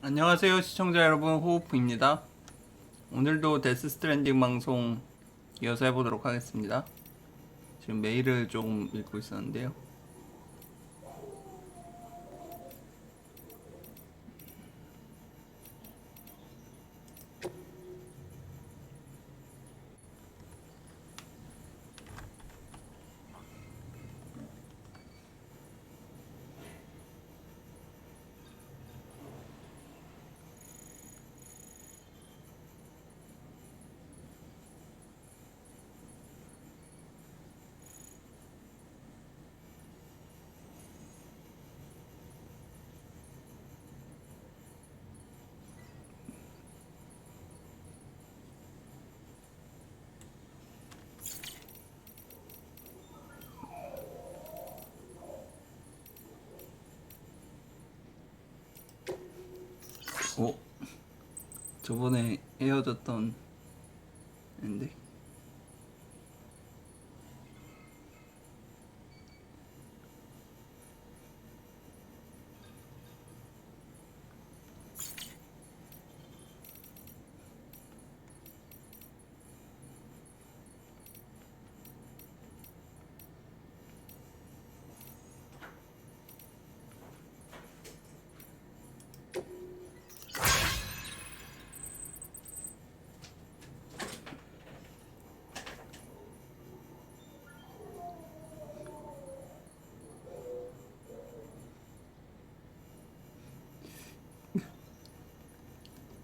안녕하세요 시청자 여러분, 호우프입니다. 오늘도 데스 스트랜딩 방송 이어서 해보도록 하겠습니다. 지금 메일을 조금 읽고 있었는데요. 오, 저번에 헤어졌던 앤데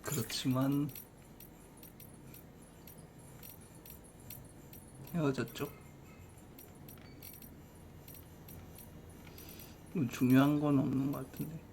그렇지만 헤어졌죠? 뭐 중요한 건 없는 것 같은데.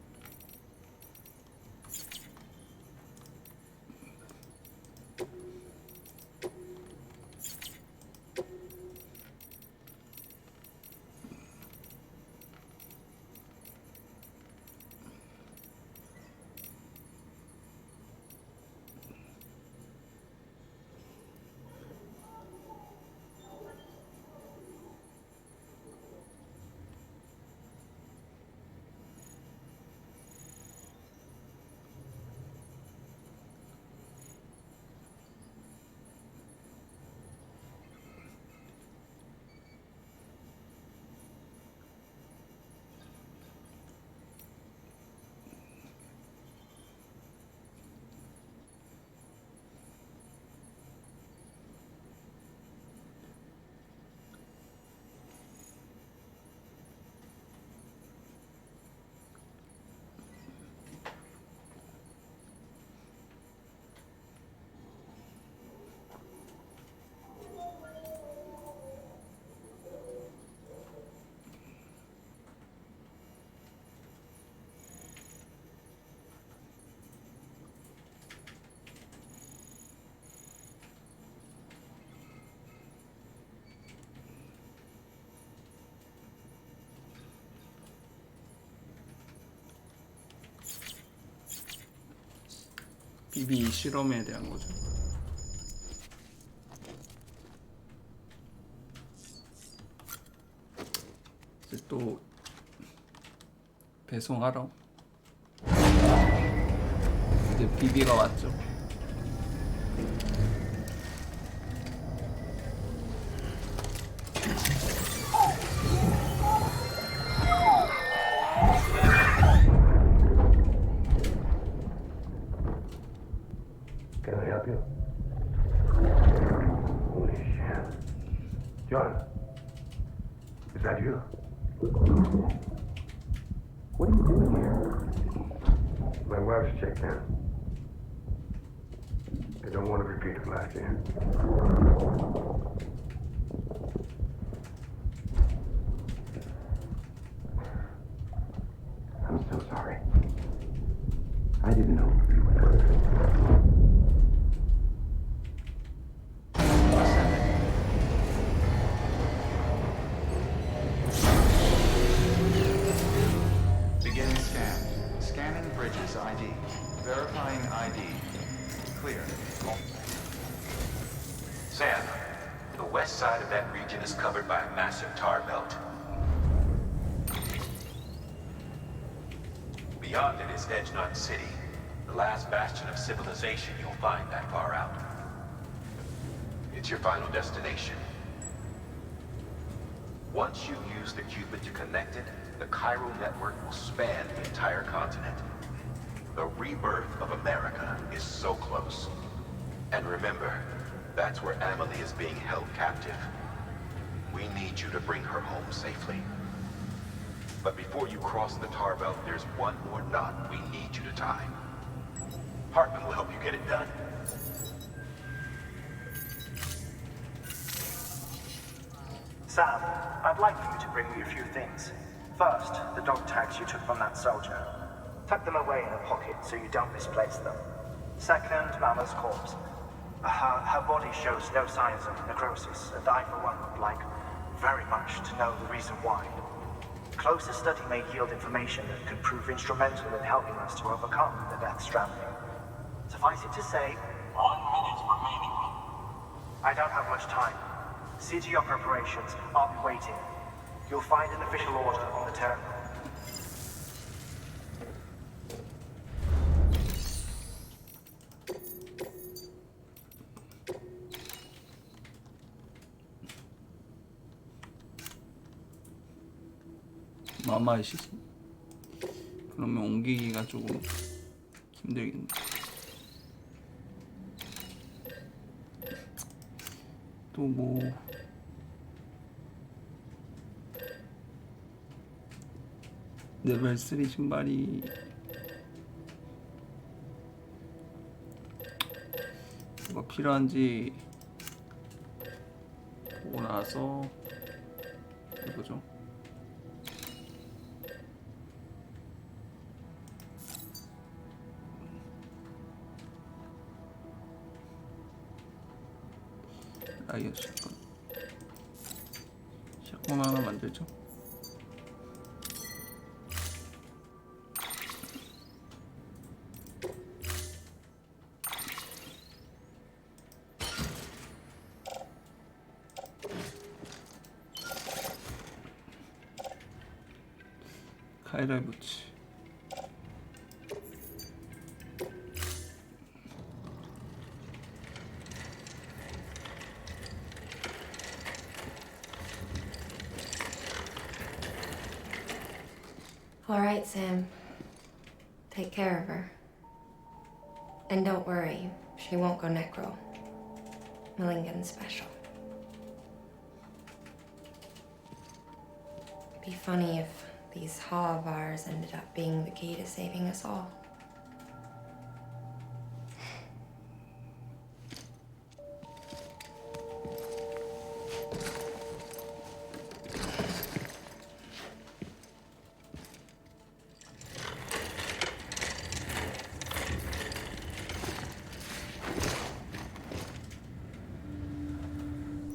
비비 실험에 대한 거죠. 이제 또 배송하러 이제 비비가 왔죠. Can I help you? Holy shit. John, is that you? What are you doing here? My wife's checked in. I don't want to repeat of last year. I'm so sorry. I didn't know. ID. Verifying ID. Clear. Sam, the west side of that region is covered by a massive tar belt. Beyond it is Edgenut City, The last bastion of civilization you'll find that far out. It's your final destination. Once you use the qubit to connect it, the chiral network will span the entire continent. The rebirth of America is so close. And remember, that's where Amelie is being held captive. We need you to bring her home safely. But before you cross the tar belt, there's one more knot we need you to tie. Hartman will help you get it done. Sam, I'd like for you to bring me a few things. First, the dog tags you took from that soldier. Tuck them away in a pocket so you don't misplace them. Second, Mama's corpse. Her body shows no signs of necrosis, and I, for one, would like very much to know the reason why. Closer study may yield information that could prove instrumental in helping us to overcome the Death Stranding. Suffice it to say, 1 minute remaining. I don't have much time. See to your preparations. I'll be waiting. You'll find an official order on the terminal. 마마이시. 그러면 옮기기가 조금 힘들겠네. 또 뭐 레벨 3 신발이 뭐가 필요한지 보고 나서 해보죠. 라이어 샷건 하나 만들죠. 카이라이 부츠. All right, Sam. Take care of her. And don't worry, she won't go necro. Millingan's special. It'd be funny if these Ha of ours ended up being the key to saving us all.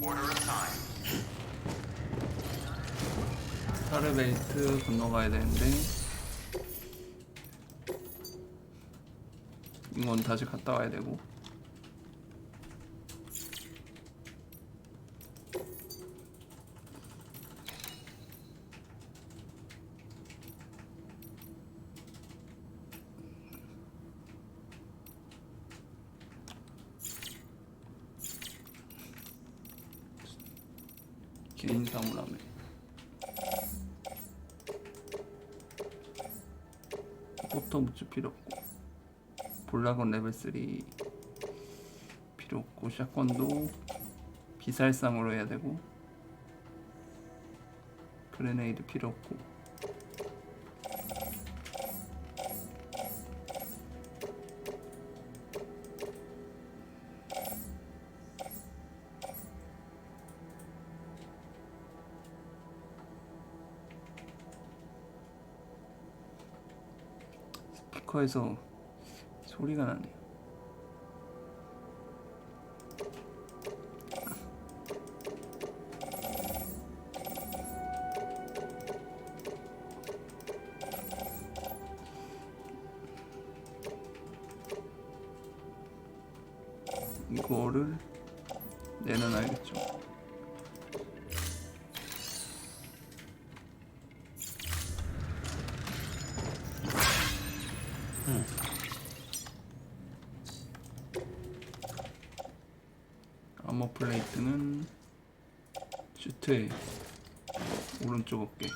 Order assigned. 타르벨트 건너가야 되는데 이건 다시 갔다 와야 되고. 개인 사물함에 포터 묻힐 필요 없고, 볼라건 레벨 3 필요 없고, 샷건도 비살상으로 해야 되고, 그레네이드 필요 없고. 스피커에서 소리가 나네요. 이거를 내는 알겠죠. 아머 플레이트는 슈트의 오른쪽 어깨.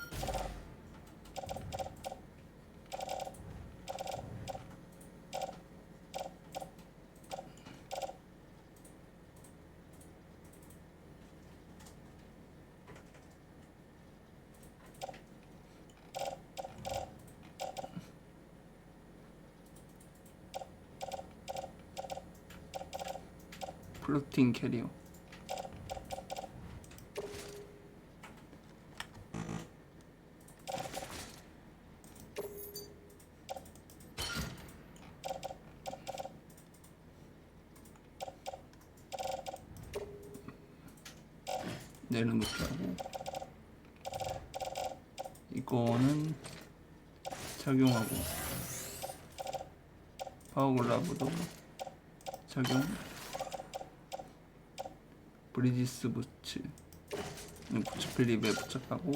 플로팅 캐리어. 내려놓기 하고, 이거는 착용하고, 파워글라브도 착용. 브리지스 부츠, 부츠 클립에 부착하고,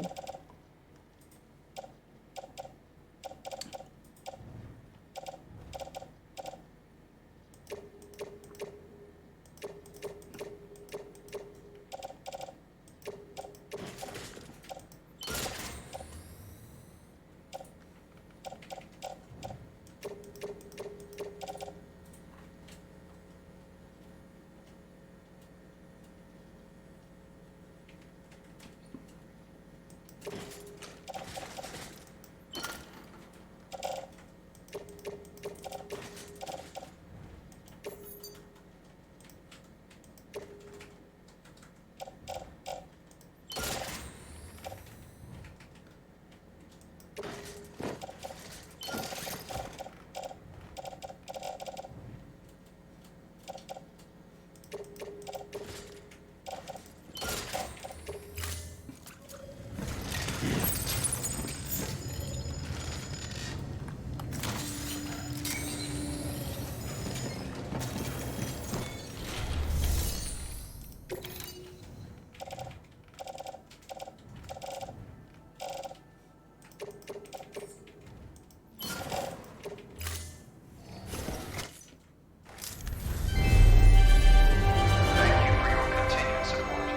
Thank you for your continued support.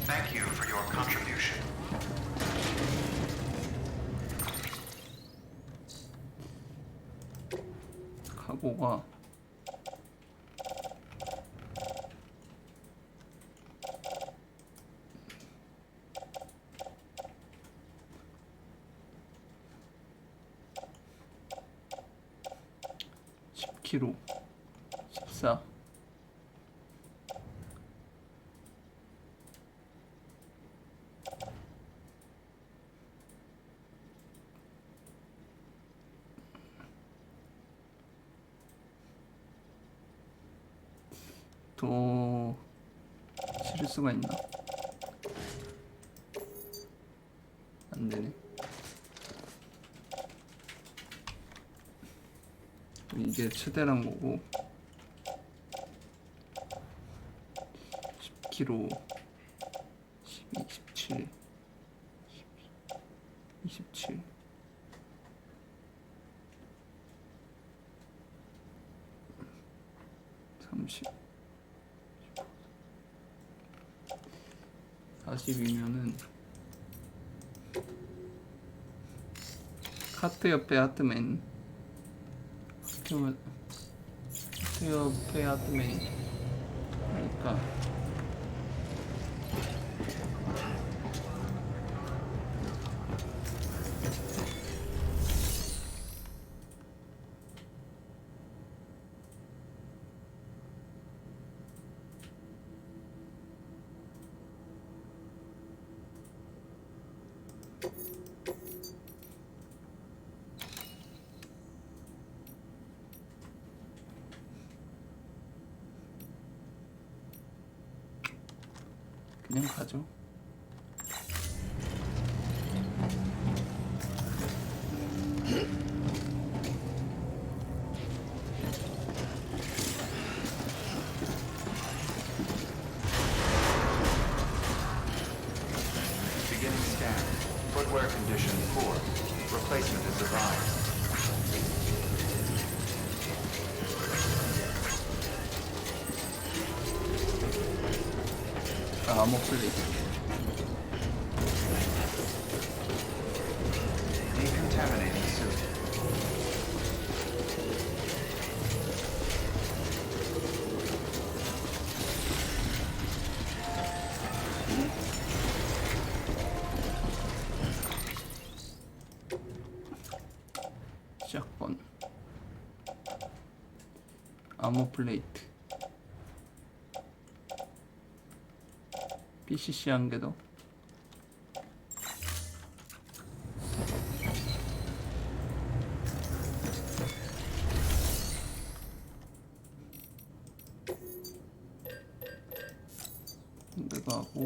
Thank you for your contribution. 카고가 (10kg) 14. 더 실을 수가 있나? 안 되네. 이게 최대란 거고, 10kg 12, 17 27 30 40이면은 카트 옆에 하트맨, 카트 옆에 하트맨 그러니까 그냥 가죠. Beginning scan. Footwear condition poor. Replacement is advised. 암호 플레이트. Decontaminating suit. 샷건. 암호 플레이트. PCC 한 개 더. 내가 하고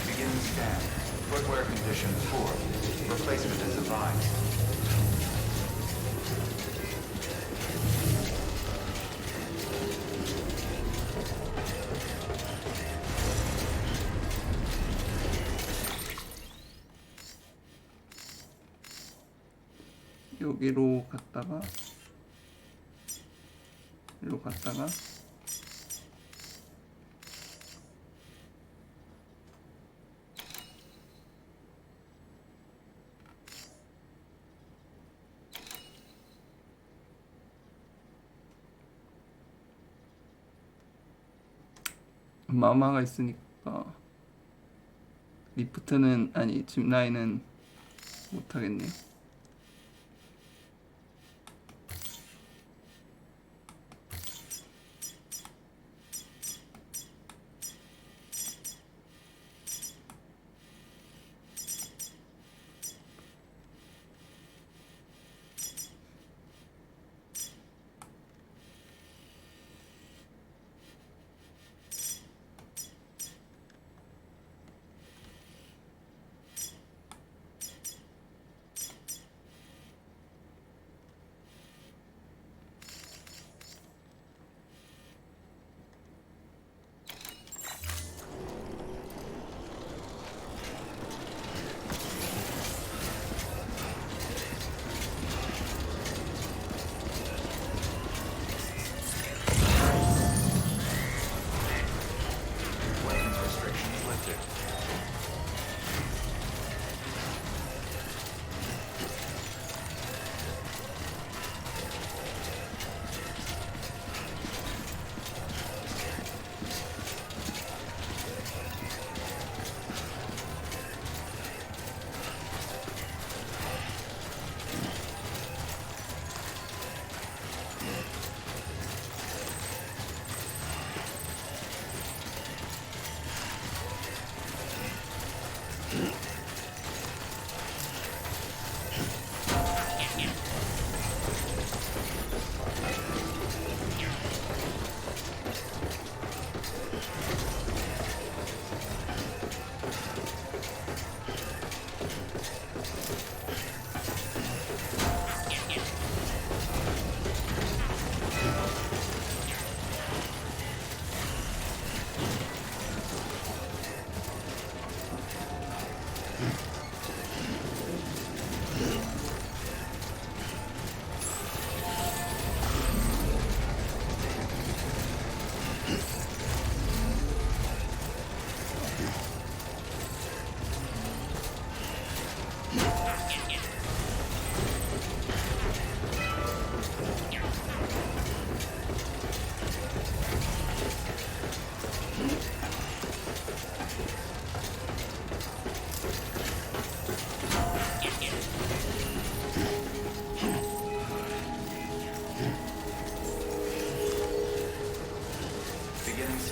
Begin scan. Footwear condition poor. Replacement is advised. 여기로 갔다가 여기로 갔다가 마마가 있으니까 리프트는 아니 짚라인은 못하겠네요.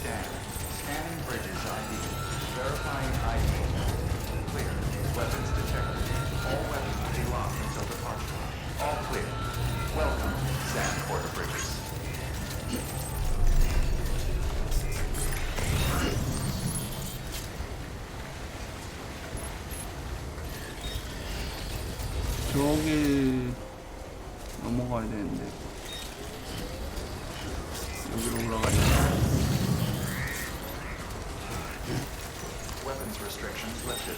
scan. Scanning bridges ID. Verifying ID. Clear. Weapons detected. All weapons will be locked until departure. All clear. Welcome, Sam Porter Bridges. 저기 넘어가야 되는데 여기로 올라가야 돼. Weapons restrictions lifted.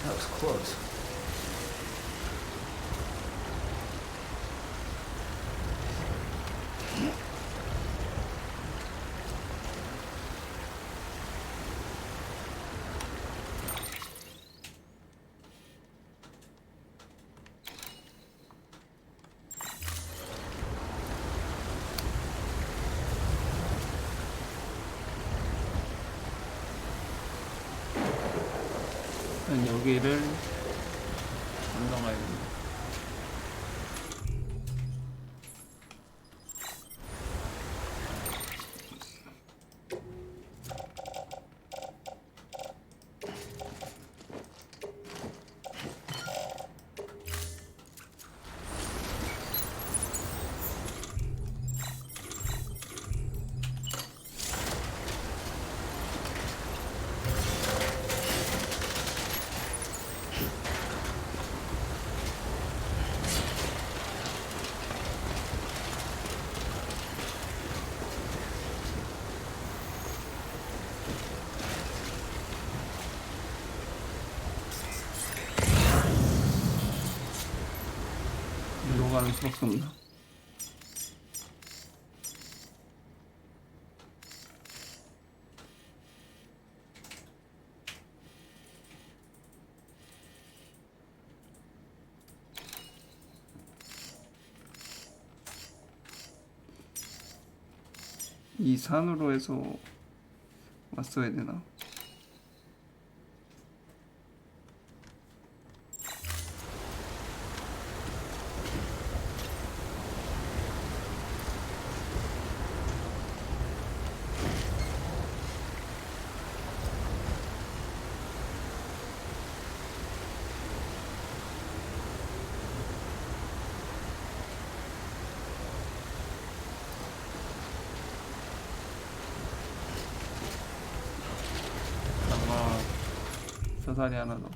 That was close. 여기를 건너가야 됩니다. 이리로 가는 수밖에 없나? 이 산으로 해서 왔어야 되나? 사살이 하나 더.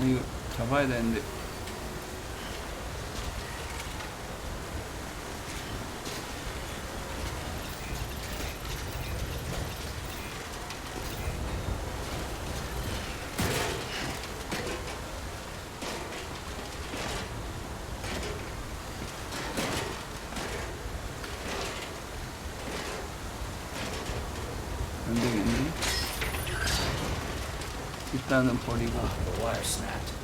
이거 잡아야 되는데. 안 되겠네. 일단은 버리고. The wire snapped.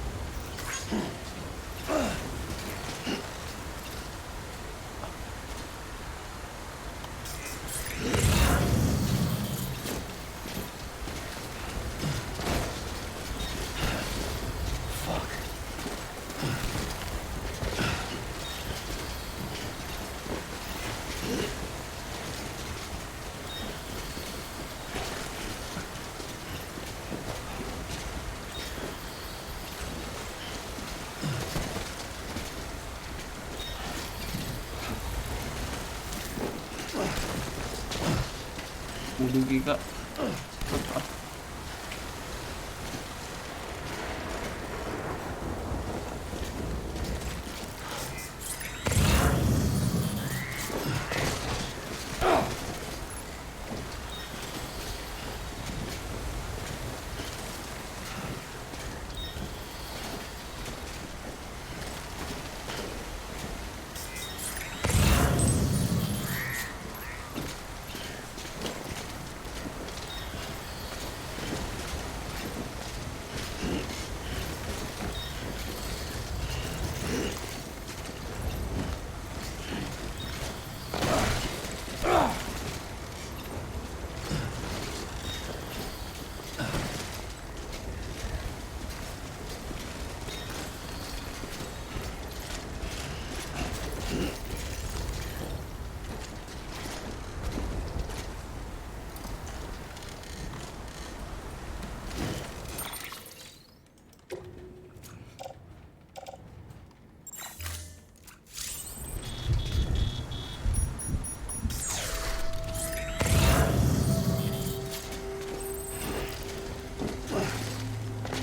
오르기가 좋다.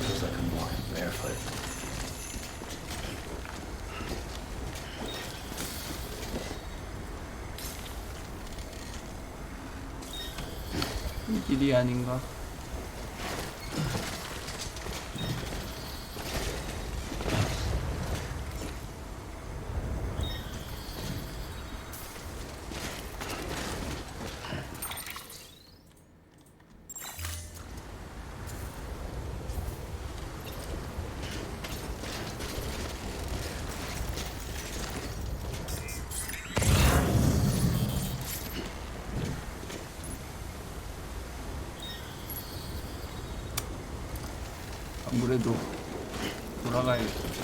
Feels like I'm walking barefoot. 이 길이 아닌가? 아무래도 돌아가야겠다.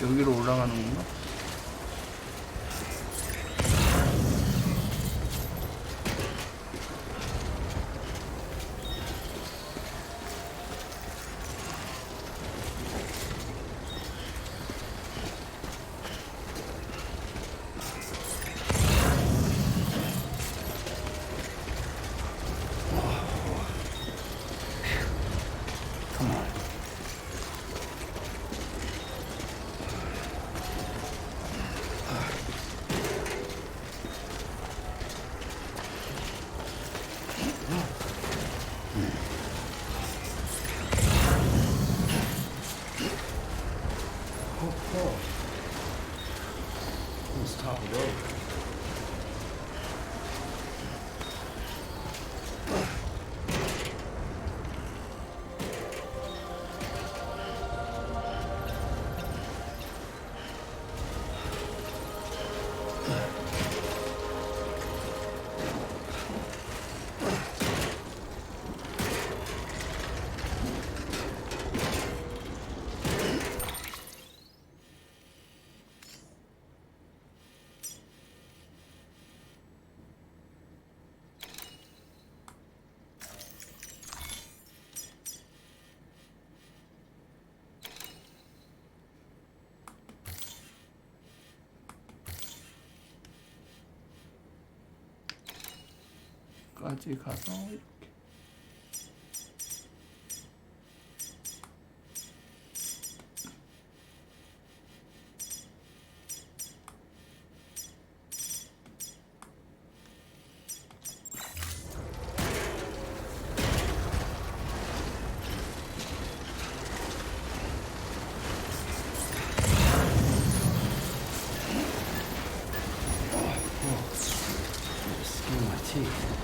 여기로 올라가는 건가? Let's top it over. 까지 가서 이렇게. Skin my teeth.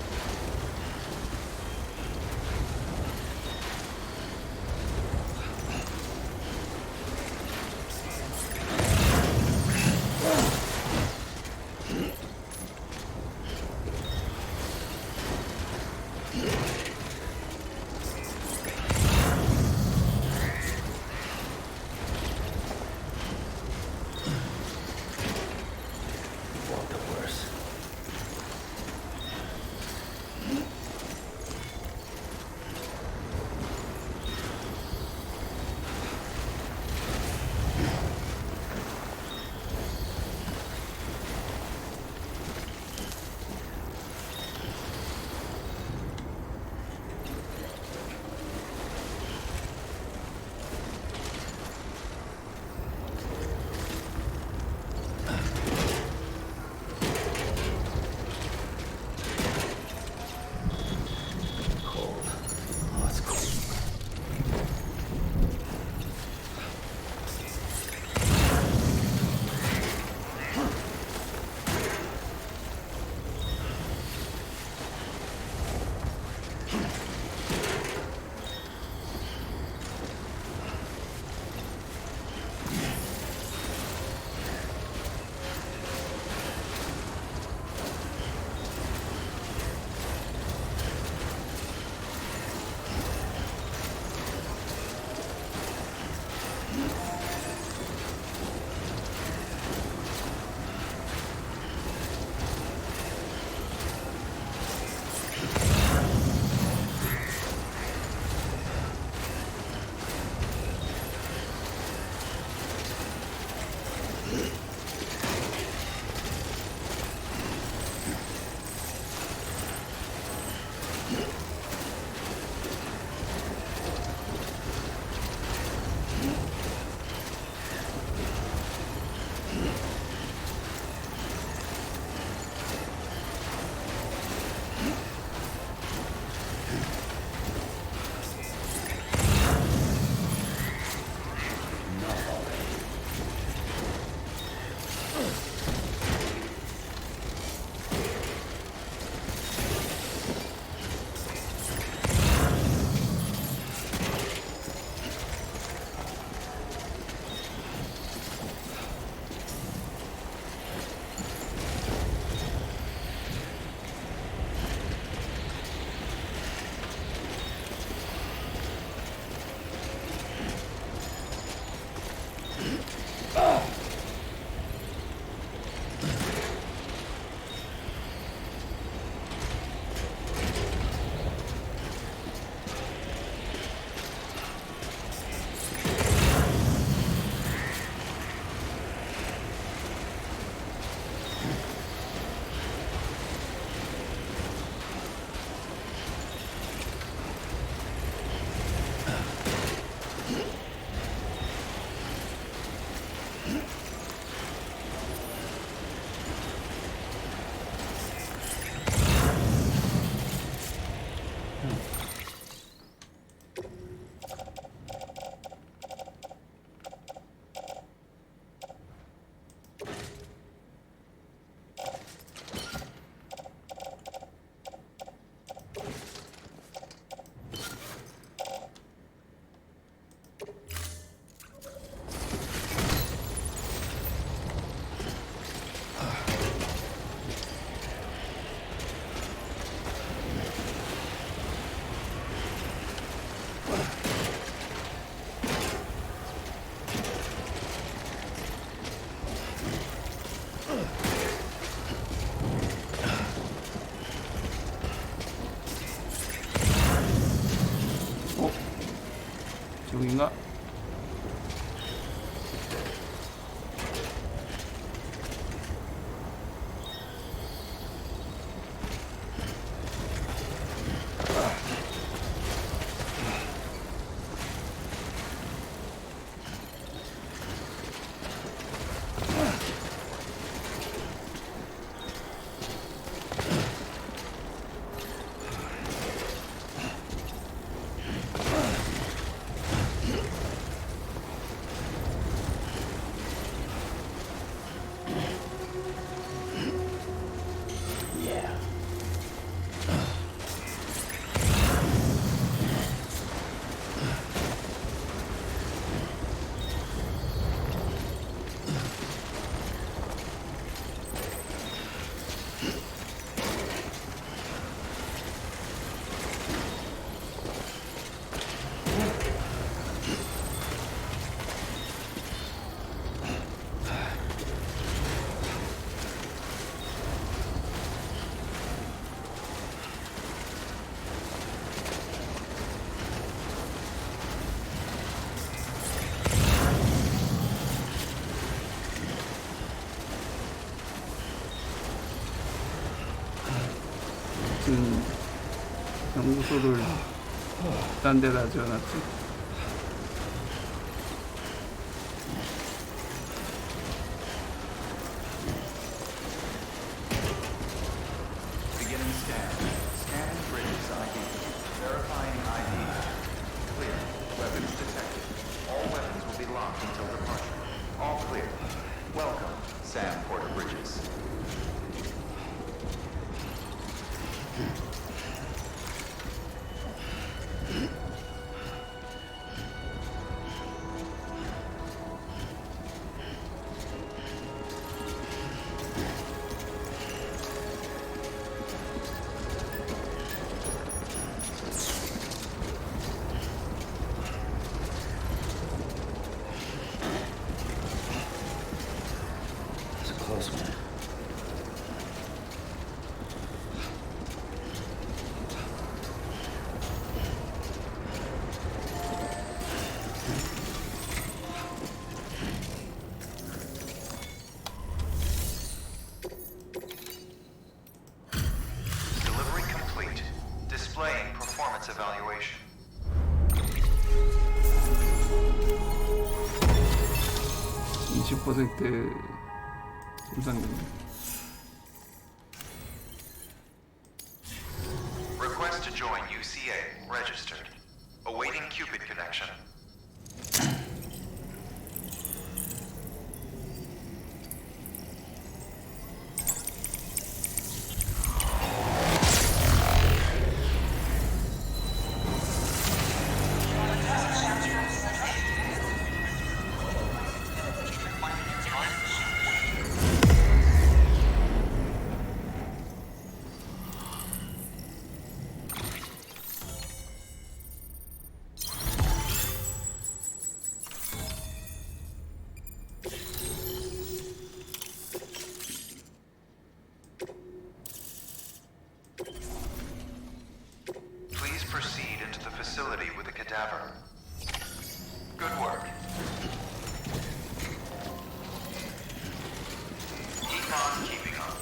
저긴가? 무슨 연구소를 딴 데다 지어놨지? Beginning scan. Scanning bridges ID. Verifying ID. Clear. Weapons detected. All weapons will be locked until departure. All clear. Welcome, Sam Porter Bridges. It's a close one. Delivery complete. Displaying performance evaluation. (20% 손상됩니다. Request to join UCA. Registered. Awaiting Cupid connection. Please proceed into the facility with the cadaver. Good work. Keep on keeping on.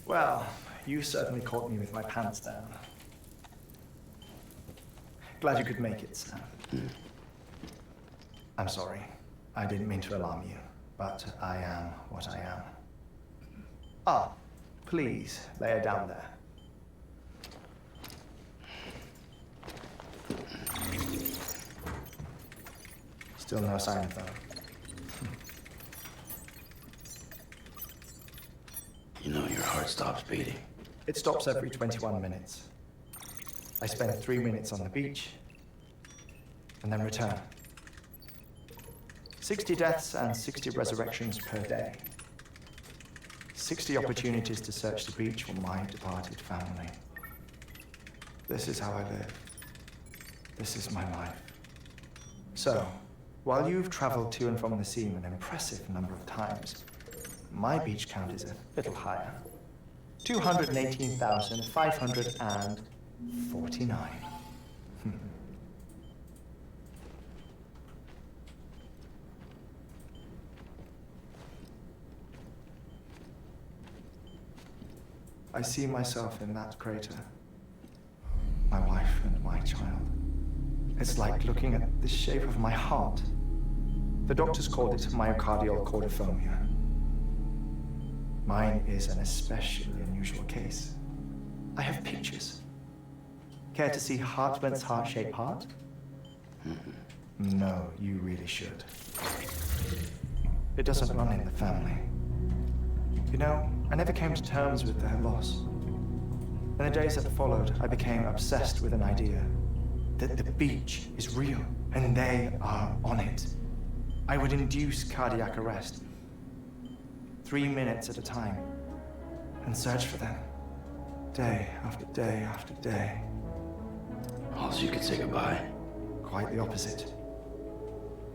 Well, you certainly caught me with my pants down. Glad you could make it, Sam. I'm sorry. I didn't mean to alarm you, but I am what I am. Ah, please lay her down there. Still no sign of them. You know your heart stops beating. It stops every 21 minutes. I spend 3 minutes on the beach and then return. 60 deaths and 60 resurrections per day. 60 opportunities to search the beach for my departed family. This is how I live. This is my life. So, while you've traveled to and from the sea an impressive number of times, my beach count is a little higher. 218,549. I see myself in that crater. My wife and my child. It's like looking at the shape of my heart. The doctors called it myocardial cordiformia. Mine is an especially unusual case. I have pictures. Care to see Hartman's heart-shaped heart? No, you really should. It doesn't run in the family. You know, I never came to terms with their loss. In the days that followed, I became obsessed with an idea that the beach is real and they are on it. I would induce cardiac arrest, 3 minutes at a time, and search for them, day after day after day. Also, you could say goodbye. Quite the opposite.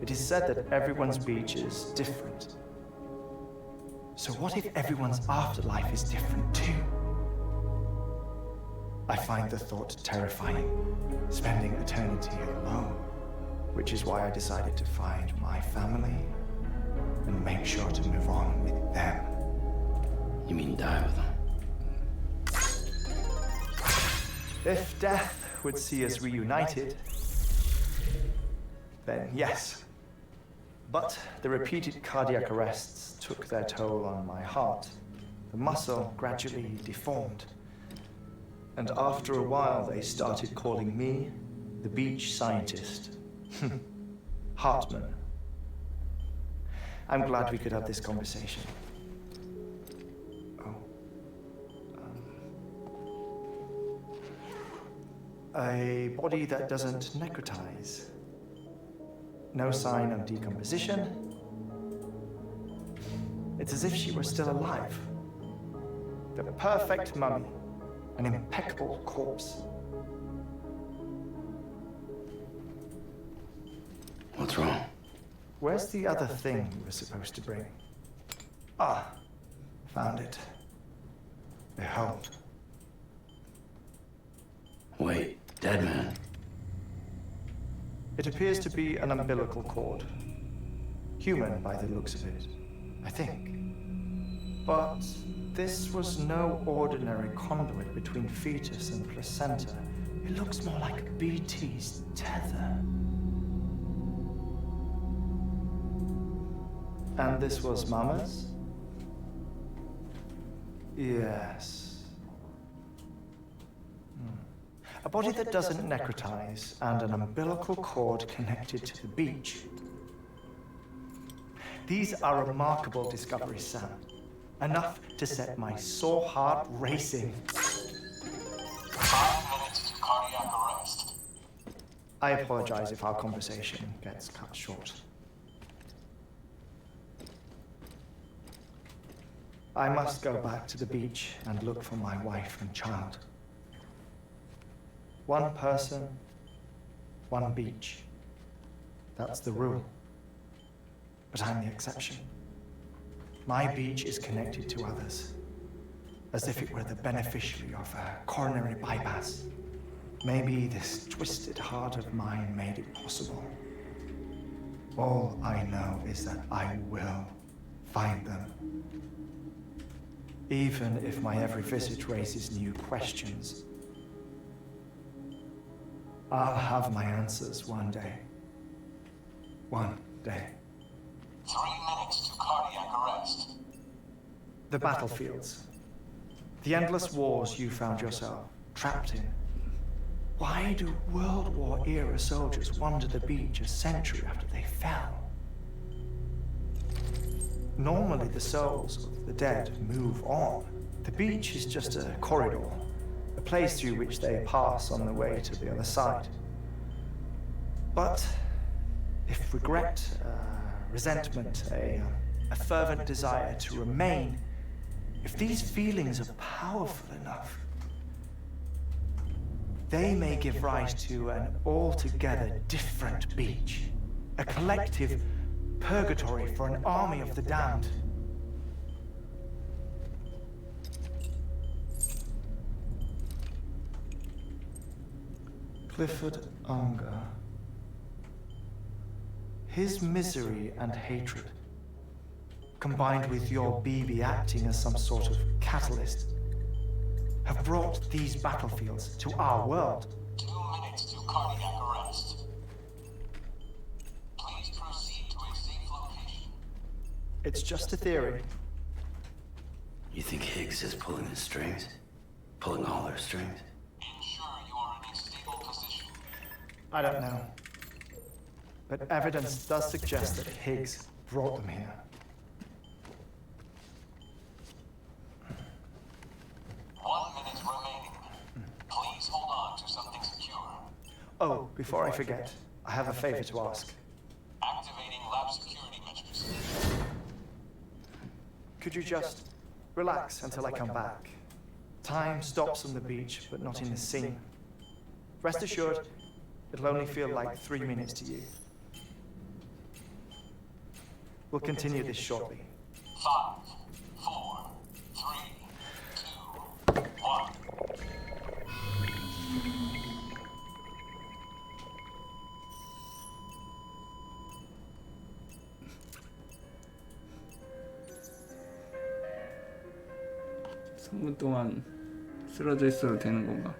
It is said that everyone's beach is different. So what if everyone's afterlife is different too? I find the thought terrifying, spending eternity alone, which is why I decided to find my family and make sure to move on with them. You mean die with them? If death would see us reunited, then yes. But the repeated cardiac arrests took their toll on my heart. The muscle gradually deformed. And after a while, they started calling me the beach scientist. Hartman. I'm glad we could have this conversation. A body that doesn't necrotize. No sign of decomposition. It's as if she were still alive. The perfect mummy. An impeccable corpse. What's wrong? Where's the other thing you were supposed to bring? Ah, found it. Behold. Wait, dead man. It appears to be an umbilical cord. Human by the looks of it, I think. But this was no ordinary conduit between fetus and placenta. It looks more like BT's tether. And this was Mama's? Yes. A body that doesn't necrotize and an umbilical cord connected to the beach. These are remarkable discoveries, Sam. Enough to set my sore heart racing. 5 minutes to cardiac arrest. I apologize if our conversation gets cut short. I must go back to the beach and look for my wife and child. One person, one beach. That's the rule. But I'm the exception. My beach is connected to others, as if it were the beneficiary of a coronary bypass. Maybe this twisted heart of mine made it possible. All I know is that I will find them. even if my every visit raises new questions. I'll have my answers one day. One day. 3 minutes to cardiac arrest. The battlefields. The endless wars you found yourself trapped in. Why do World War era soldiers wander the beach a century after they fell? Normally the souls of the dead move on. The beach is just a corridor, a place through which they pass on the way to the other side. But if regret, resentment, a fervent desire to remain, if these feelings are powerful enough, they may give rise to an altogether different beach, a collective purgatory for an army of the damned. Clifford Unger. His misery and hatred, combined with your BB acting as some sort of catalyst, have brought these battlefields to our world. 2 minutes to cardiac arrest. Please proceed to a safe location. It's just a theory. You think Higgs is pulling the strings? Pulling all our strings? Ensure you are in a stable position. I don't know. But evidence does suggest that Higgs brought them here. 1 minute remaining. Please hold on to something secure. Oh, before I forget, I have a favor to ask. Activating lab security measures. Could you just relax until I come back? Time stops on the beach, but not in the scene. Rest assured, it'll only feel like 3 minutes to you. We'll continue this shortly. 5, 4, 3, 2, 1. 분 동안 쓰러져 있어도 되는 건가?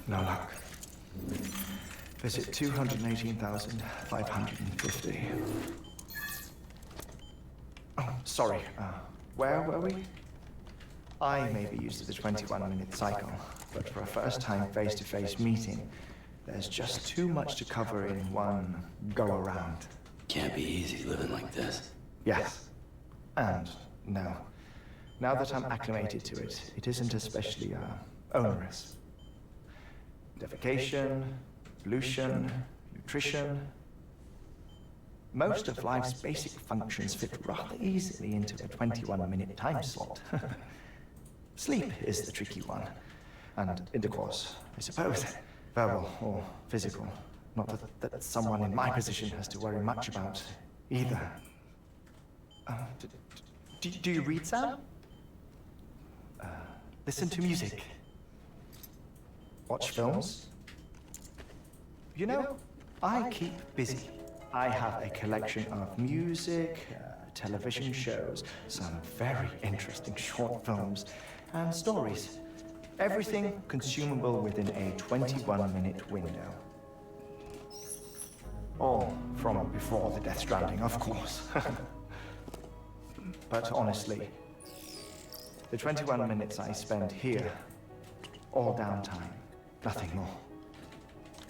No luck. Visit 218,550. Oh, sorry. Where were we? I may be used to the 21-minute cycle, but for a first-time face-to-face meeting, there's just too much to cover in one go-around. Can't be easy living like this. Yes. And no. Now that I'm acclimated to it, it isn't especially onerous. Defecation, pollution, nutrition. Most of life's basic functions fit rather easily into a 21-minute time slot. Sleep is the tricky one. And intercourse, I suppose. Verbal or physical. Not that someone in my position has to worry much about either. Do you read, Sam? Listen to music. Watch films? You know, I keep busy. I have a collection of music, television shows, some very interesting short films, and stories. Everything consumable within a 21-minute window. All from before the Death Stranding, of course. But honestly, the 21 minutes I spend here, all downtime, nothing more.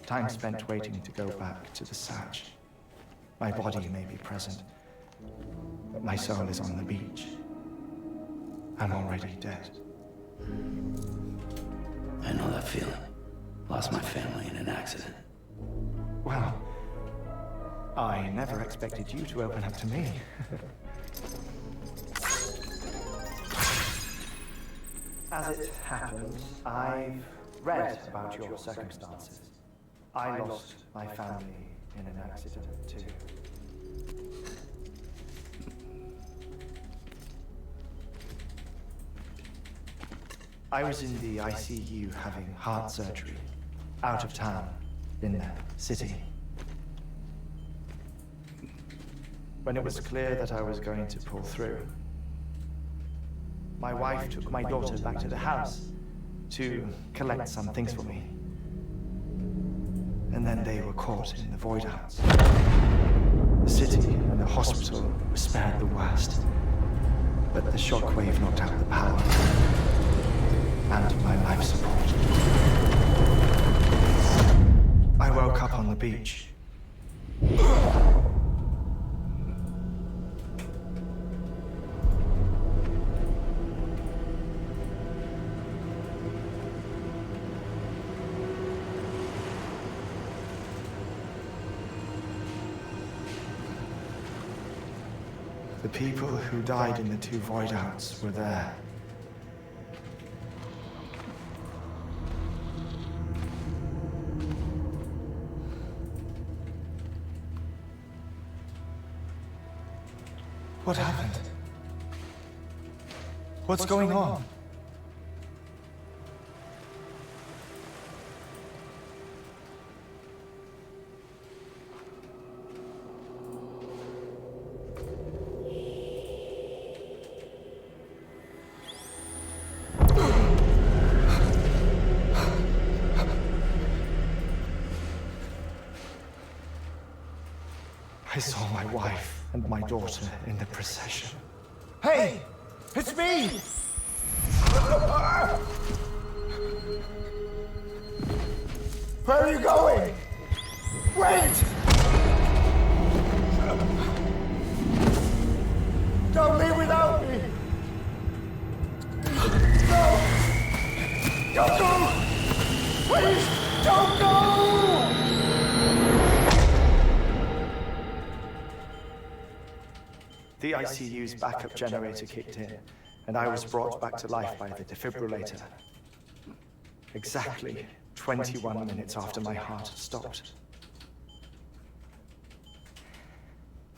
Time spent waiting to go back to the Satch. My body may be present, but my soul is on the beach. I'm already dead. I know that feeling. Lost my family in an accident. Well, I never expected you to open up to me. As it happens, I've read about your circumstances. I lost my family in an accident, too. I was in the ICU having heart surgery, out of town, in the city. When it was clear that I was going to pull through, my wife took my daughter back to the house to collect some things for me. And then they were caught in the void outs. The city and the hospital were spared the worst, but the shockwave knocked out the power and my life support. I woke up on the beach. The people who died in the two void outs were there. What happened? What's going on? I saw my wife and my daughter in the procession. Hey! It's me! Where are you going? Wait! Don't leave without me! No! Don't go! Please, don't go! The ICU's backup generator kicked in, and I was brought back to life by the defibrillator. Exactly 21 minutes after my heart stopped.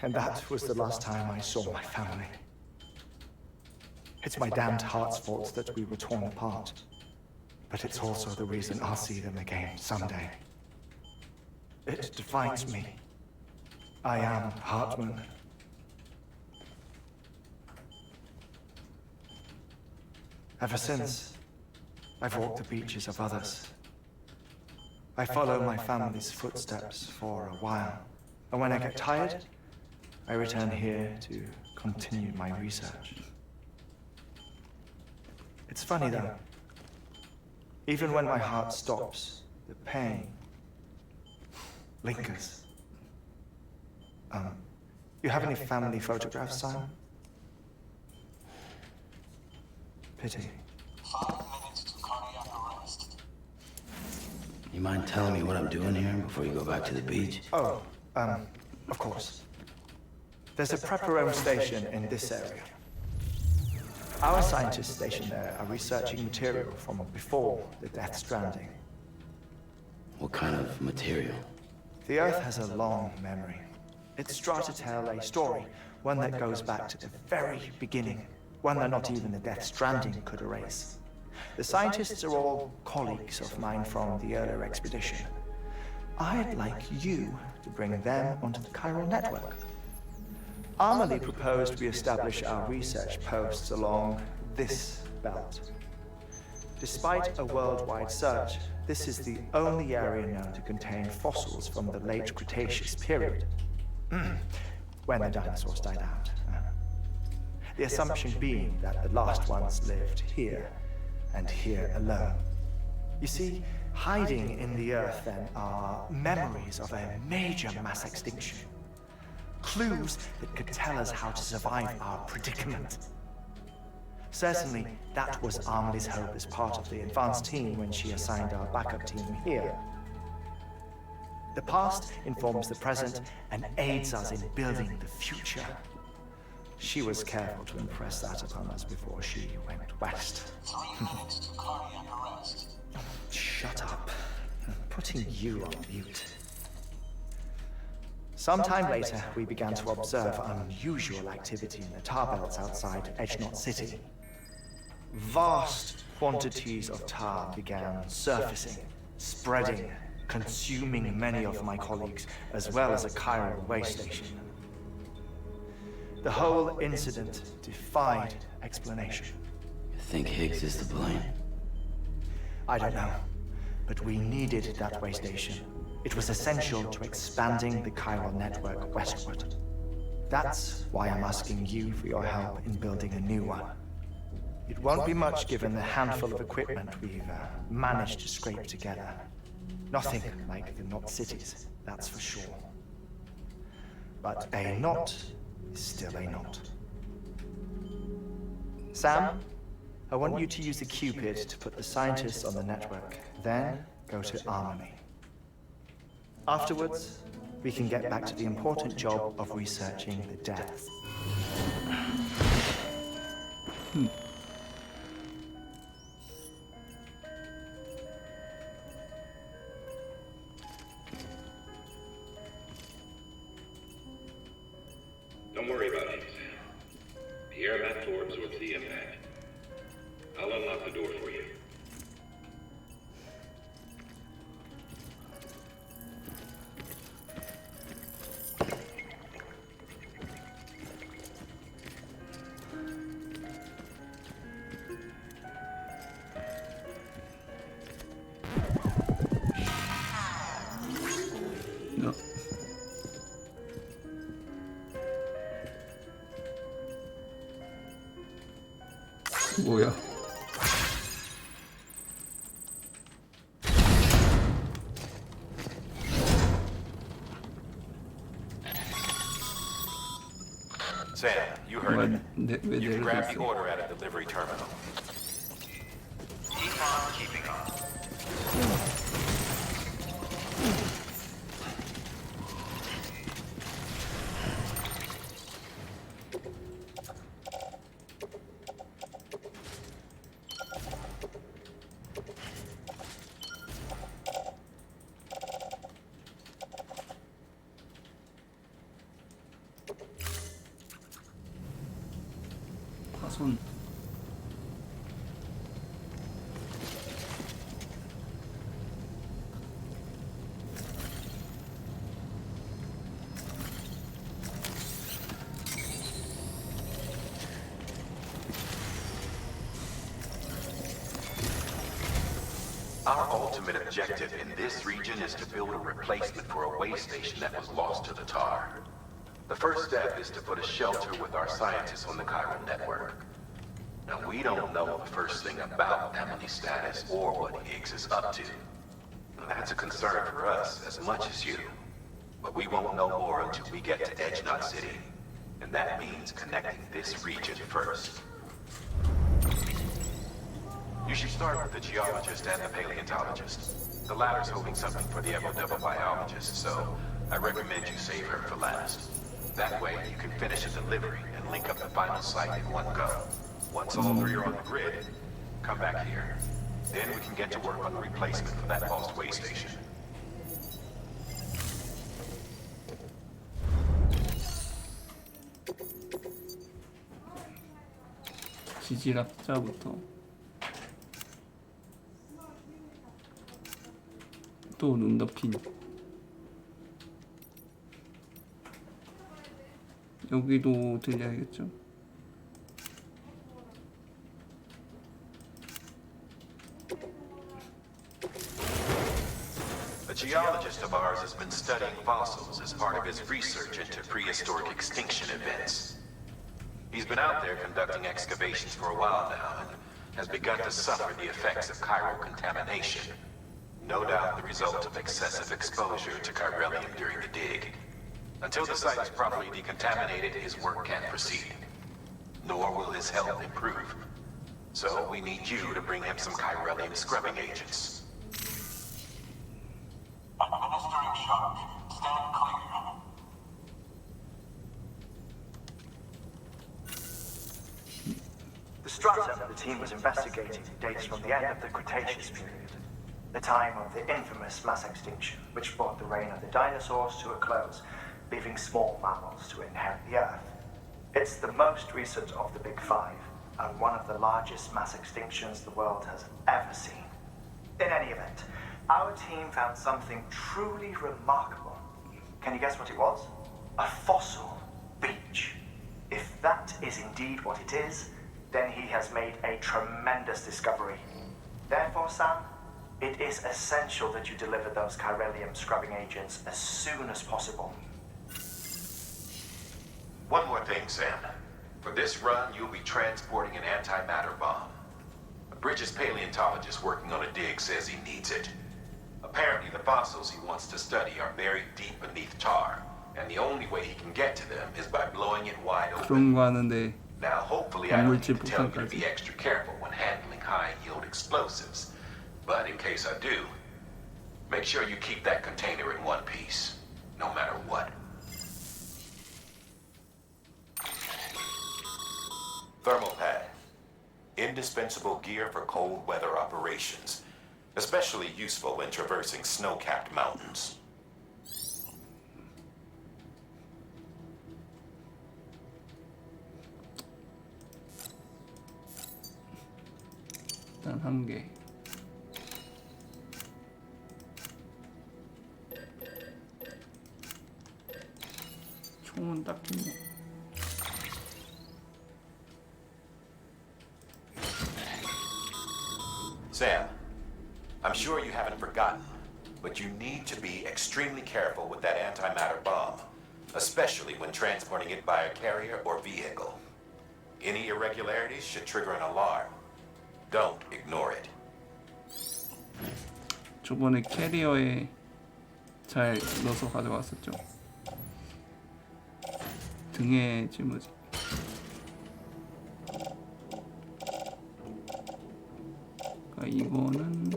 And that was the last time I saw my family. It's my damned heart's fault that we were torn apart. But it's also the reason I'll see them again someday. It defines me. I am Hartman. Ever since, I've walked the beaches of others, I follow my family's footsteps for a while, and when I get tired, I return here to continue my research. It's funny though. Even when my heart stops, the pain lingers. You have any family photographs, Sam? Pity. 5 minutes to cardiac arrest. You mind telling me what I'm doing here before you go back to the beach? Oh, of course. There's a Preparome station in this area. Our scientists stationed there are researching material from before the Death Stranding. What kind of material? The Earth has a long memory. It's trying to tell a story, one that goes back to the very beginning, one that not even the Death Stranding could erase. The scientists are all colleagues of mine from the earlier expedition. I'd like you to bring them onto the chiral network. Amelie proposed we establish our research posts along this belt. Despite a worldwide search, this is the only area known to contain fossils from the late Cretaceous period, when the dinosaurs died out. The assumption being that the last ones lived here, and here alone. You see, hiding in the Earth then are memories of a major mass extinction. Clues that could tell us how to survive our predicament. Certainly, that was Amelie's hope as part of the advanced team when she assigned our backup team here. The past informs the present and aids us in building the future. She was careful to impress that upon us before she went west. 3 minutes to cardiac arrest. Shut up. I'm putting you on mute. Sometime later, we began to observe unusual activity in the tar belts outside Edgenot City. Vast quantities of tar began surfacing, spreading, consuming many of my colleagues, as well as a chiral way station. The whole incident defied explanation. You think Higgs is to blame? I don't know, but we needed that way station. It was essential to expanding the chiral network westward. That's why I'm asking you for your help in building a new one. It won't be much given the handful of equipment we've managed to scrape together. Nothing like the knot cities, that's for sure. But a knot is still a knot. Sam, I want you to use the Cupid to put the scientists on the network, then go to Amelie. Afterwards, we can get back to the important job of researching the deaths. Don't worry about it, Sam. The air map floor absorbs the impact. I'll unlock the door for you. No. 뭐야? Sam, you heard it. 왜 You can grab the 내려갔어? order at a delivery terminal. Keep on keeping on. 파손. Our ultimate objective in this region is to build a replacement for a way station that was lost to the tar. The first step is to put a shelter with our scientists on the chiral network. Now, we don't know the first thing about Emily's status or what Higgs is up to. That's a concern for us as much as you. But we won't know more until we get to Edge Knot City. And that means connecting this region first. You should start with the geologist and the paleontologist. The latter's holding something for the Evo biologist, so I recommend you save her for last. That way, you can finish a delivery and link up the final site in one go. Once all three are on the grid, come back here. Then we can get to work on the replacement for that lost way station. 지질학자부터 또 눈 덮인. 여기도 들려야겠죠. A geologist of ours has been studying fossils as part of his research into prehistoric extinction events. He's been out there conducting excavations for a while now and has begun to suffer the effects of chiral contamination. No doubt the result of excessive exposure to chiralium during the dig. Until the site is properly decontaminated, his work can't proceed. Nor will his health improve. So we need you to bring him some chiralium scrubbing agents. Administering shock. Stand clear. The stratum the team was investigating dates from the end of the Cretaceous period, the time of the infamous mass extinction, which brought the reign of the dinosaurs to a close, leaving small mammals to inherit the Earth. It's the most recent of the Big Five, and one of the largest mass extinctions the world has ever seen. In any event, our team found something truly remarkable. Can you guess what it was? A fossil beach. If that is indeed what it is, then he has made a tremendous discovery. Therefore, Sam, it is essential that you deliver those chiralium scrubbing agents as soon as possible. One more thing, Sam. For this run, you'll be transporting an antimatter bomb. A British paleontologist working on a dig says he needs it. Apparently, the fossils he wants to study are buried deep beneath tar, and the only way he can get to them is by blowing it wide open. 그런 거 하는데 Now, hopefully, I don't need to 물질 tell you to 폭탄까지. be extra careful when handling high-yield explosives. But in case I do, make sure you keep that container in one piece, no matter what. Thermal pad. Indispensable gear for cold weather operations. Especially useful when traversing snow-capped mountains. 일단 한 개. 총은 딱히 뭐. Sam, I'm sure you haven't forgotten, but you need to be extremely careful with that antimatter bomb, especially when transporting it by a carrier or vehicle. Any irregularities should trigger an alarm. Don't ignore it. 저번에 캐리어에 잘 넣어서 가져왔었죠. 등에 짊어지. 그러니까 이거는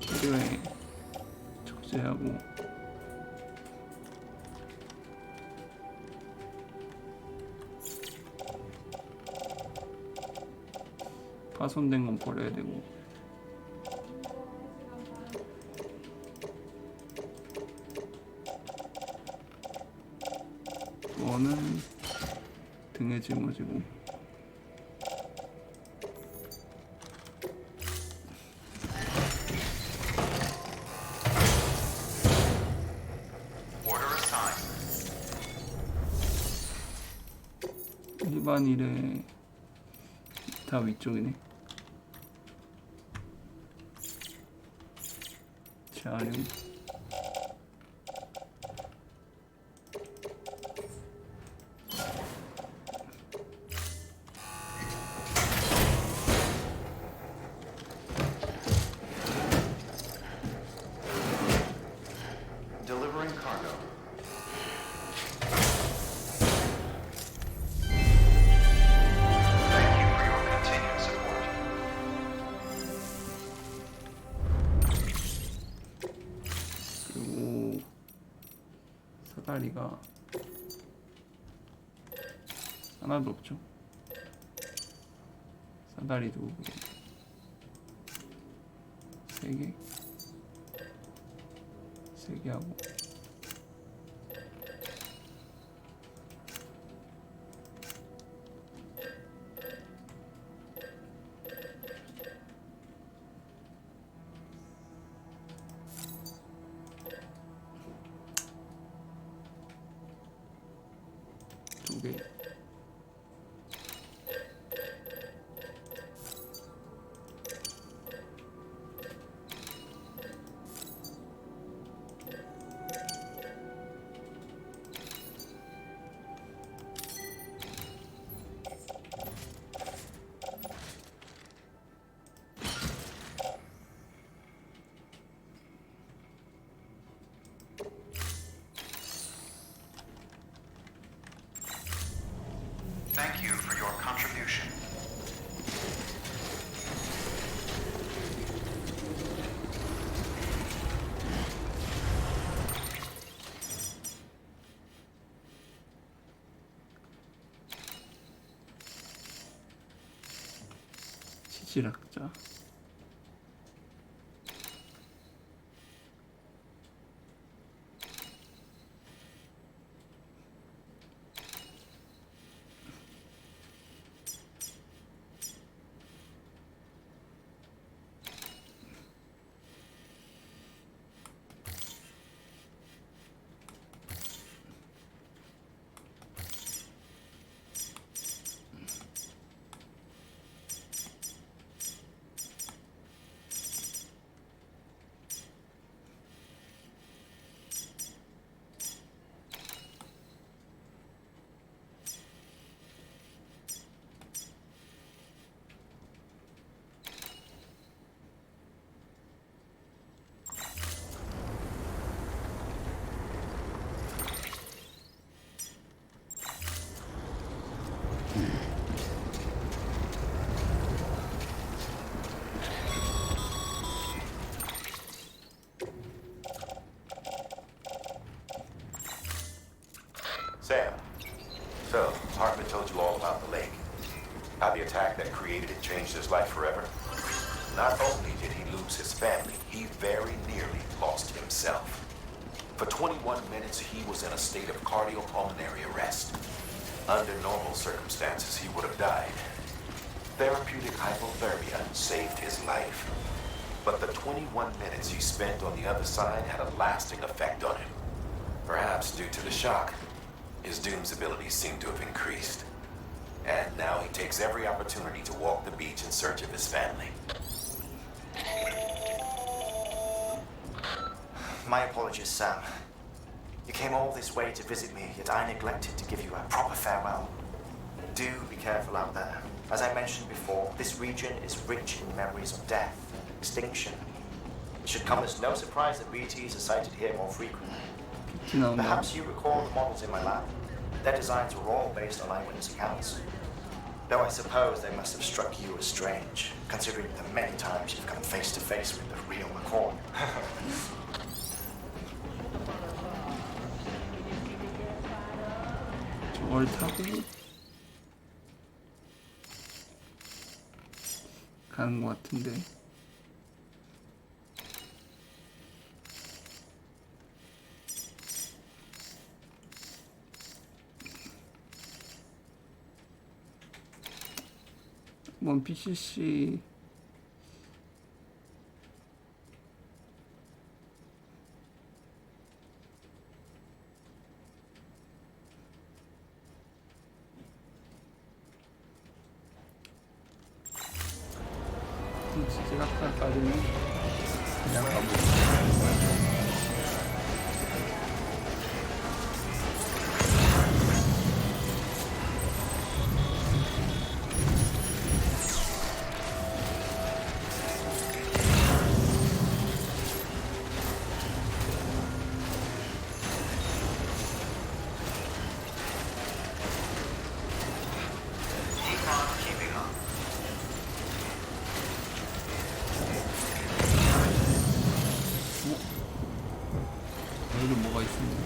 캐리어에 적재하고. 파손된 건 버려야 되고. 이거는 등에 짊어지고. Order assigned. 일반일에 다 위쪽이네. 자료. Delivering cargo. Thank you for your continued support. 그리고 사다리가 하나도 없죠. 사다리도 3개, 3개 하고 두 개. Thank you for your contribution. 지질학자. Sam, so Hartman told you all about the lake. How the attack that created it changed his life forever? Not only did he lose his family, he very nearly lost himself. For 21 minutes, he was in a state of cardiopulmonary arrest. Under normal circumstances, he would have died. Therapeutic hypothermia saved his life. But the 21 minutes he spent on the other side had a lasting effect on him. Perhaps due to the shock, his Doom's abilities seem to have increased. And now he takes every opportunity to walk the beach in search of his family. My apologies, Sam. You came all this way to visit me, yet I neglected to give you a proper farewell. Do be careful out there. As I mentioned before, this region is rich in memories of death, extinction. It should come as no surprise that BTs are sighted here more frequently. Perhaps you recall the models in my lab. Their designs were all based on eyewitness accounts. Though I suppose they must have struck you as strange, considering the many times you've come face to face with the real McCoy. 저걸 타고 가는 것 같은데. 뭔 PCC 지각까지는 그냥 가보고. 여기 뭐가 있습니다.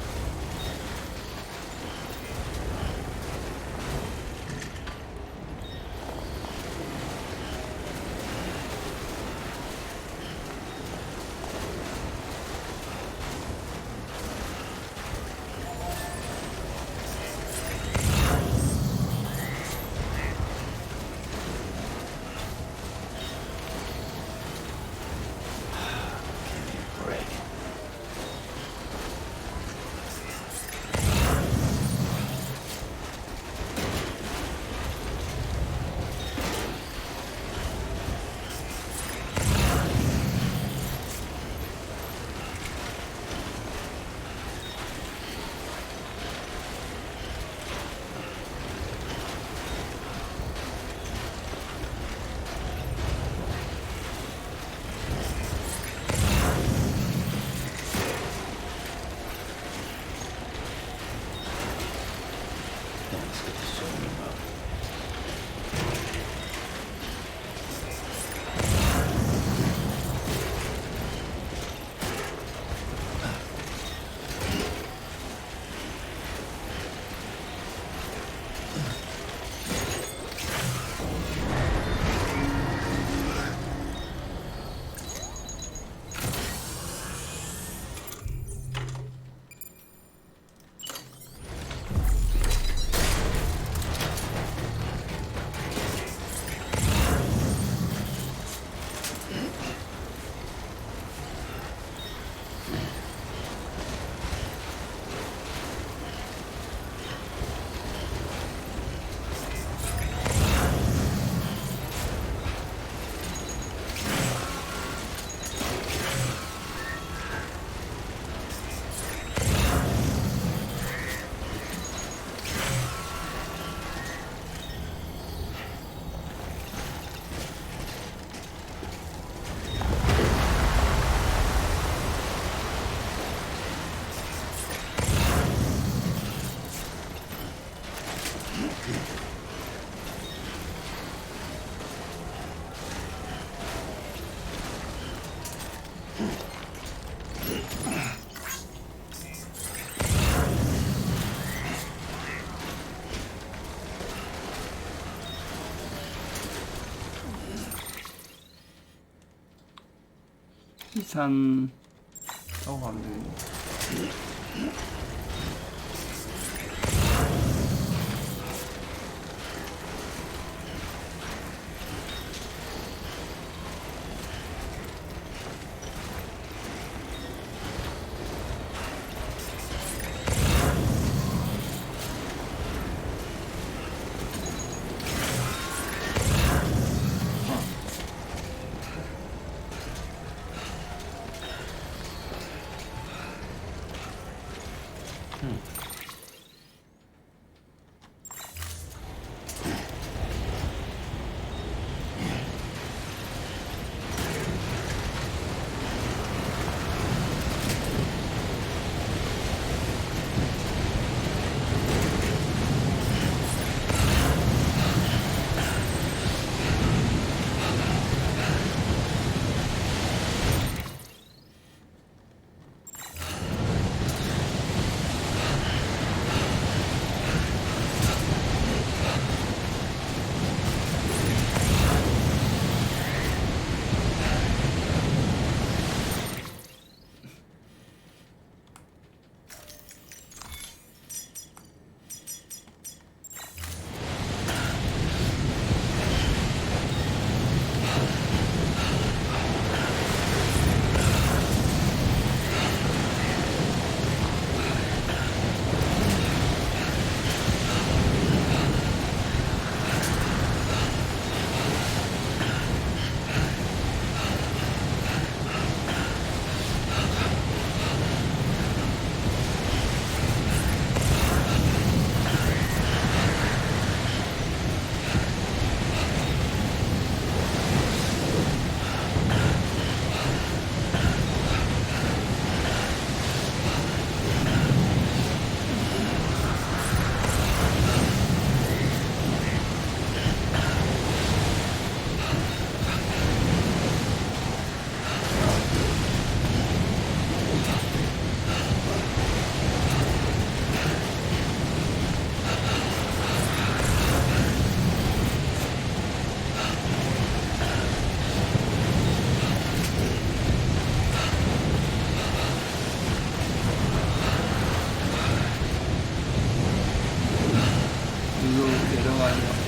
Break. Let's get this over with. 이 산 타고 가면 되겠네. 많은 것 같습니다.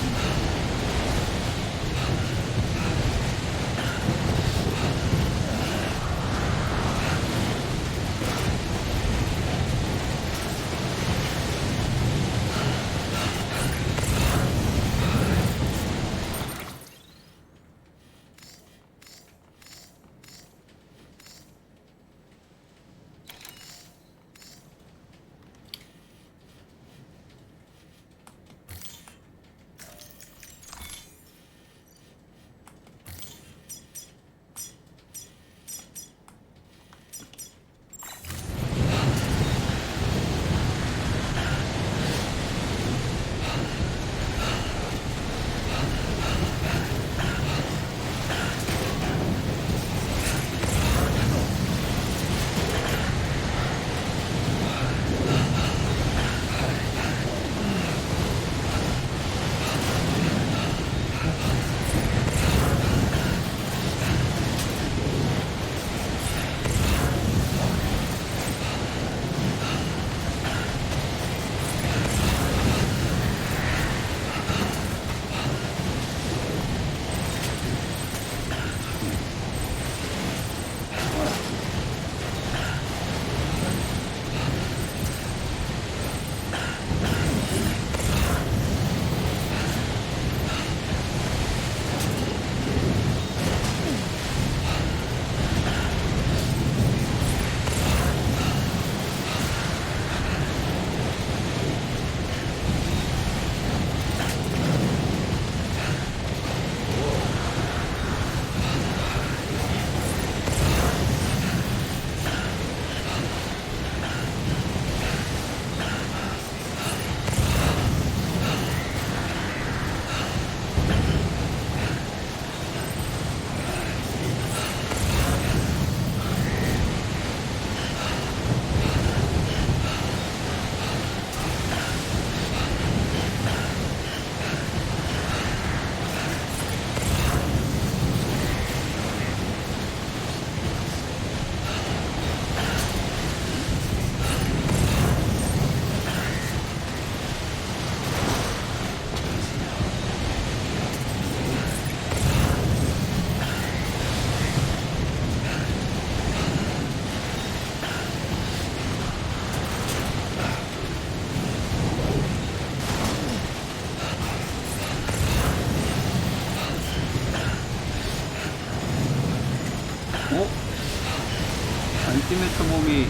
안티메터 몸이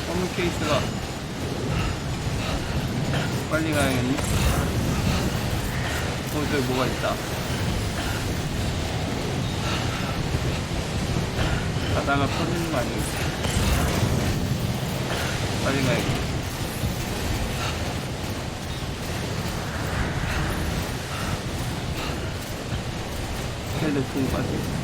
검은 케이스가 빨리 가야겠니? 저기 뭐가 있다. 가다가 터지는 거 아니겠지? 빨리 가야겠지. 텔레폰까지.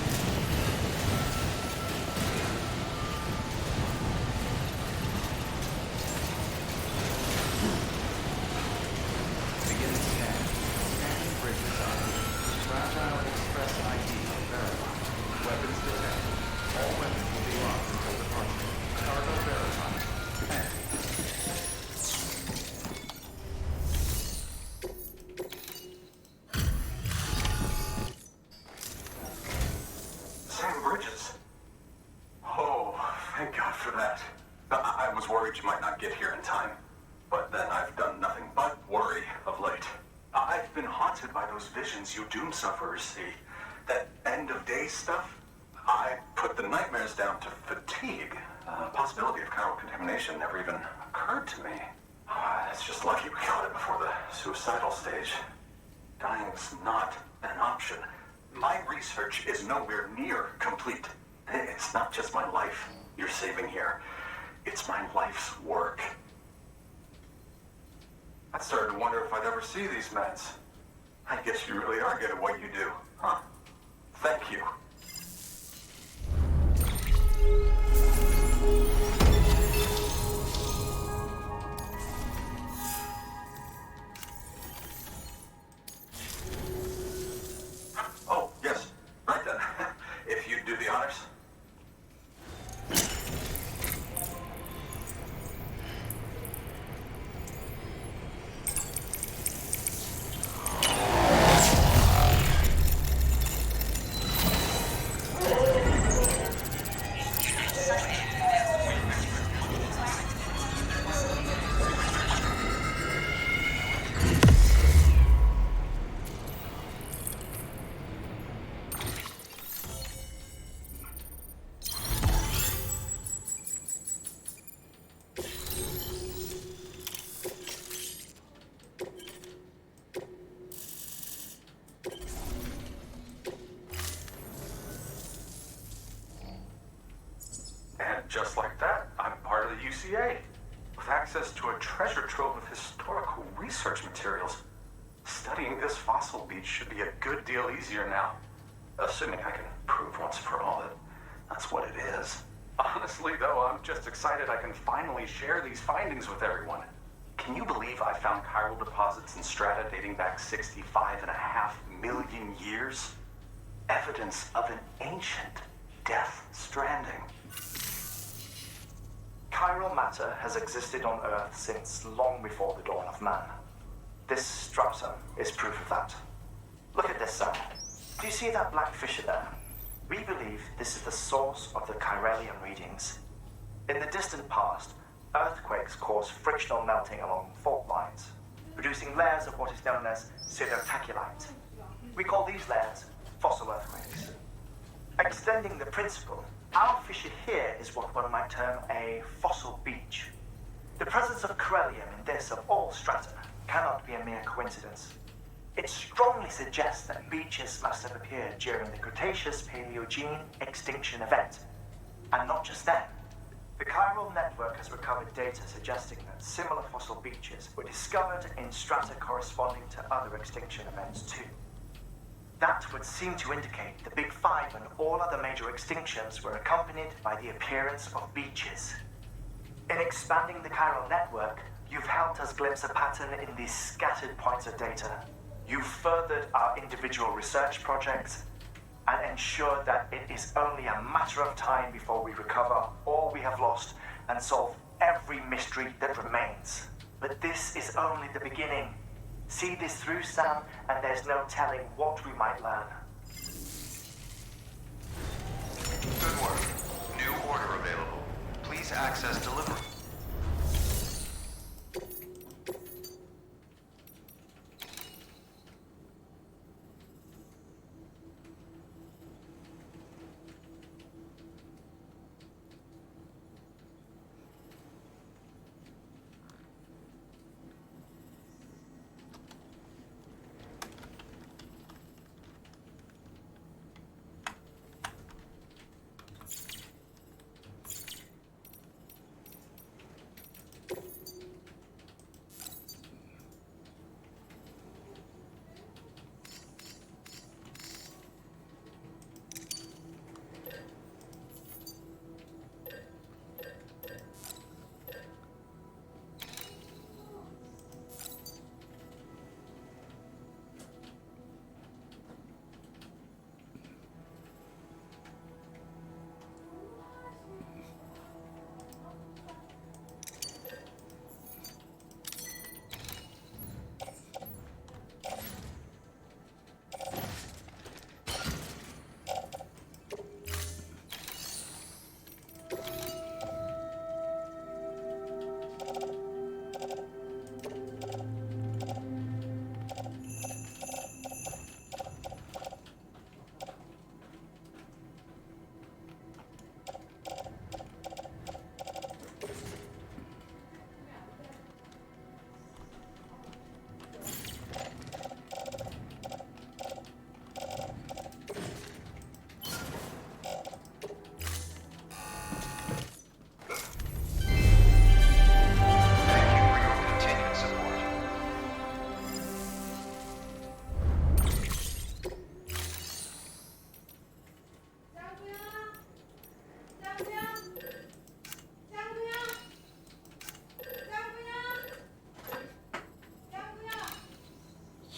You might not get here in time, but then I've done nothing but worry of late. I've been haunted by those visions you doom sufferers see. That end-of-day stuff. I put the nightmares down to fatigue. Possibility of chiral contamination never even occurred to me. It's just lucky we caught it before the suicidal stage. Dying's not an option. My research is nowhere near complete. It's not just my life you're saving here. It's my life's work. I started to wonder if I'd ever see these meds. I guess you really are good at what you do, huh? Thank you. Oh, yes. Right then. If you'd do the honors. access to a treasure trove of historical research materials. Studying this fossil beach should be a good deal easier now. Assuming I can prove once for all that that's what it is. Honestly, though, I'm just excited I can finally share these findings with everyone. Can you believe I found chiral deposits in strata dating back 65.5 million years? Evidence of an ancient death stranding. Chiral matter has existed on Earth since long before the dawn of man. This stratum is proof of that. Look at this, Sam. Do you see that black fissure there? We believe this is the source of the chiralium readings. In the distant past, earthquakes cause frictional melting along fault lines, producing layers of what is known as pseudotaculite. We call these layers fossil earthquakes. Extending the principle, our fissure here is what one might term a fossil beach. The presence of chiralium in this of all strata cannot be a mere coincidence. It strongly suggests that beaches must have appeared during the Cretaceous-Paleogene extinction event. And not just then. The chiral network has recovered data suggesting that similar fossil beaches were discovered in strata corresponding to other extinction events too. That would seem to indicate the Big Five and all other major extinctions were accompanied by the appearance of beaches. In expanding the chiral network, you've helped us glimpse a pattern in these scattered points of data. You've furthered our individual research projects and ensured that it is only a matter of time before we recover all we have lost and solve every mystery that remains. But this is only the beginning. See this through, Sam, and there's no telling what we might learn. Good work. New order available. Please access delivery.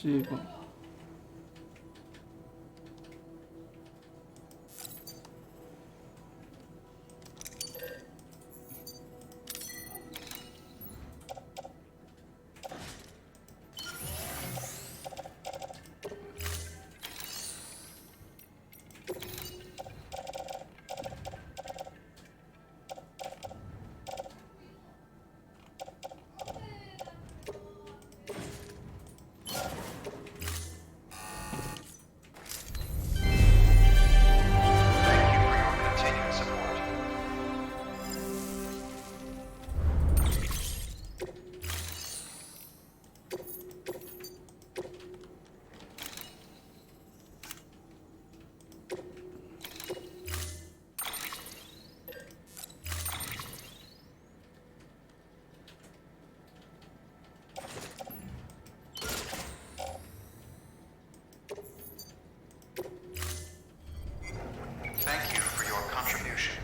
씨발. Thank you for your contribution.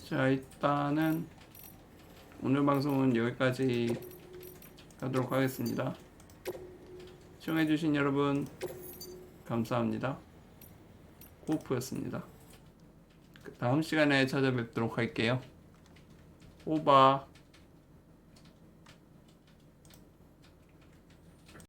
자, 일단은 오늘 방송은 여기까지 하도록 하겠습니다. 시청해주신 여러분 감사합니다. 호프였습니다. 다음 시간에 찾아뵙도록 할게요. 오바.